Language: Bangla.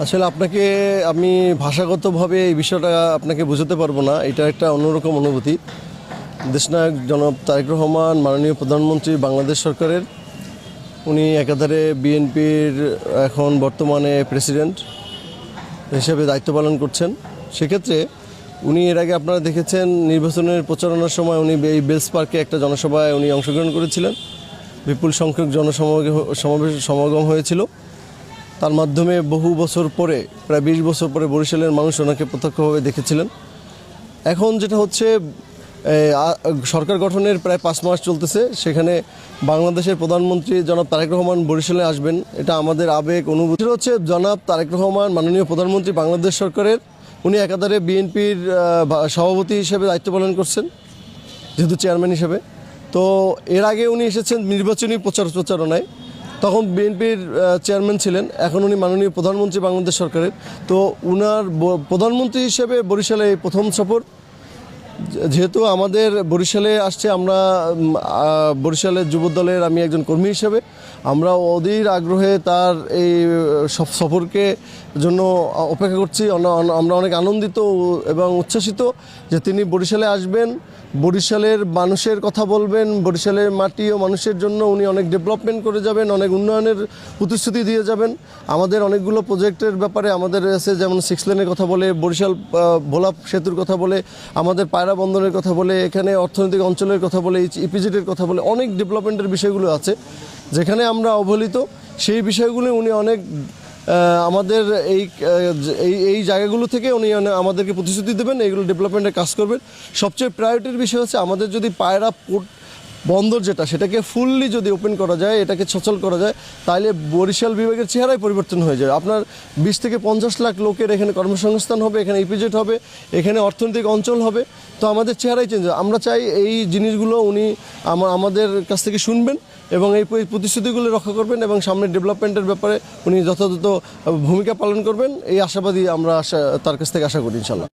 আসলে আপনাকে আমি ভাষাগতভাবে এই বিষয়টা আপনাকে বোঝাতে পারবো না। এটা একটা অন্যরকম অনুভূতি। দেশনায়ক জনাব তারেক রহমান, মাননীয় প্রধানমন্ত্রী বাংলাদেশ সরকারের, উনি একাধারে বিএনপির এখন বর্তমানে প্রেসিডেন্ট হিসেবে দায়িত্ব পালন করছেন। সেক্ষেত্রে উনি এর আগে আপনারা দেখেছেন নির্বাচনের প্রচারণার সময় উনি এই বেলস পার্কে একটা জনসভায় উনি অংশগ্রহণ করেছিলেন। বিপুল সংখ্যক সমাগম হয়েছিল। তার মাধ্যমে বহু বছর পরে, প্রায় 20 বছর পরে বরিশালের মানুষ ওনাকে প্রত্যক্ষভাবে দেখেছিলেন। এখন যেটা হচ্ছে, সরকার গঠনের প্রায় 5 মাস চলতেছে, সেখানে বাংলাদেশের প্রধানমন্ত্রী জনাব তারেক রহমান বরিশালে আসবেন, এটা আমাদের আবেগ অনুভূতি। হচ্ছে জনাব তারেক রহমান মাননীয় প্রধানমন্ত্রী বাংলাদেশ সরকারের, উনি একাধারে বিএনপির সভাপতি হিসেবে দায়িত্ব পালন করছেন, যেহেতু চেয়ারম্যান হিসেবে। তো এর আগে উনি এসেছেন নির্বাচনী প্রচারণায়, তখন বিএনপির চেয়ারম্যান ছিলেন। এখন উনি মাননীয় প্রধানমন্ত্রী বাংলাদেশ সরকারের। তো উনার প্রধানমন্ত্রী হিসেবে বরিশালে এই প্রথম সফর। যেহেতু আমাদের বরিশালে আসছে, আমরা বরিশালের যুবদলের আমি একজন কর্মী হিসেবে আমরা অধীর আগ্রহে তার এই সফরকে জন্য অপেক্ষা করছি। আমরা অনেক আনন্দিত এবং উচ্ছ্বসিত যে তিনি বরিশালে আসবেন, বরিশালের মানুষের কথা বলবেন, বরিশালের মাটি ও মানুষের জন্য উনি অনেক ডেভেলপমেন্ট করে যাবেন, অনেক উন্নয়নের প্রতিশ্রুতি দিয়ে যাবেন। আমাদের অনেকগুলো প্রজেক্টের ব্যাপারে আমাদের আছে, যেমন 6 লেনের কথা বলে, বরিশাল ভোলা সেতুর কথা বলে, আমাদের পায়রা বন্দরের কথা বলে, এখানে অর্থনৈতিক অঞ্চলের কথা বলে, ইপিজেডের কথা বলে, অনেক ডেভেলপমেন্টের বিষয়গুলো আছে যেখানে আমরা অবহেলিত। সেই বিষয়গুলো উনি অনেক আমাদের এই জায়গাগুলো থেকে উনি আমাদেরকে প্রতিশ্রুতি দেবেন, এইগুলো ডেভেলপমেন্টের কাজ করবেন। সবচেয়ে প্রায়োরিটির বিষয় হচ্ছে আমাদের যদি পায়রা পোর্ট বন্দর সেটাকে ফুললি যদি ওপেন করা যায়, এটাকে সচল করা যায়, তাহলে বরিশাল বিভাগের চেহারাই পরিবর্তন হয়ে যাবে। আপনার 20 থেকে 50 লাখ লোকের এখানে কর্মসংস্থান হবে, এখানে ইপিজেড হবে, এখানে অর্থনৈতিক অঞ্চল হবে। তো আমাদের চেহারাই চেঞ্জ হবে। আমরা চাই এই জিনিসগুলো উনি আমাদের কাছ থেকে শুনবেন এবং এই প্রতিশ্রুতিগুলো রক্ষা করবেন এবং সামনের ডেভেলপমেন্টের ব্যাপারে উনি যথাযথ ভূমিকা পালন করবেন, এই আশাবাদী আমরা তার কাছ থেকে আশা করি ইনশাল্লাহ।